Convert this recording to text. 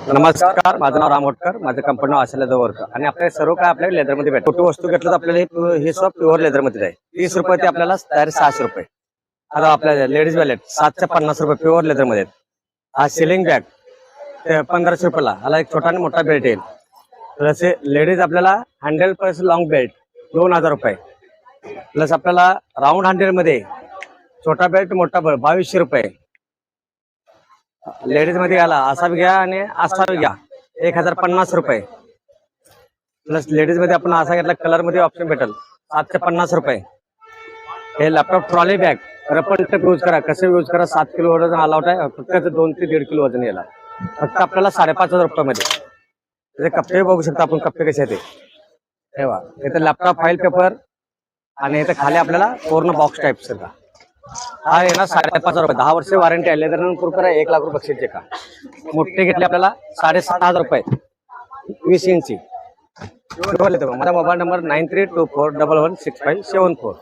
नमस्कार, माझं नाव राम होटकर, माझं कंपनी नाव असेल लेदर वर्क आणि आपल्या सर्व काय आपल्याला लेदरमध्ये भेटतं. छोटी वस्तू घेतलं तर आपल्याला हे सब प्युअर लेदरमध्ये आहे. 30 रुपये ते आपल्याला डायरेक्ट 600 रुपये. आता आपल्या लेडीज वॅलेट 750 रुपये प्युअर लेदरमध्ये. हा सिलिंग बॅग 1500 रुपयाला. हाला एक छोटा आणि मोठा बेल्ट येईल. प्लस लेडीज आपल्याला हँडल प्लस लॉंग बेल्ट 2000 रुपये. प्लस आपल्याला राऊंड हँडलमध्ये छोटा बेल्ट मोठा बेल्ट 2200 रुपये. लेडीज मध्ये घ्याला असा बी घ्या आणि असा बी घ्या 1050 रुपये. प्लस लेडीज मध्ये आपण असा घेतला कलर मध्ये ऑप्शन भेटेल 750 रुपये. हे लॅपटॉप ट्रॉली बॅग रपन टेप यूज करा, कसं यूज करा. 7 किलो वजन अलाउड आहे, फक्त 2 ते 1.5 किलो वजन याला. फक्त आपल्याला 5500 रुपयामध्ये. त्याचे कप्पे बघू शकता आपण, कप्पे कसे येते तेव्हा. इथे लॅपटॉप फाईल पेपर आणि इथे खाली आपल्याला पूर्ण बॉक्स टाईप सगळा. हा आहे ना 5,500 रुपये. 10 वर्ष वॉरंटी आहे. लेदर कुरकुरा 1 लाख रुपये बक्षीसचे का. मोठे घेतले आपल्याला 7,500 रुपये 20 इंची. माझा मोबाईल नंबर 9324116574.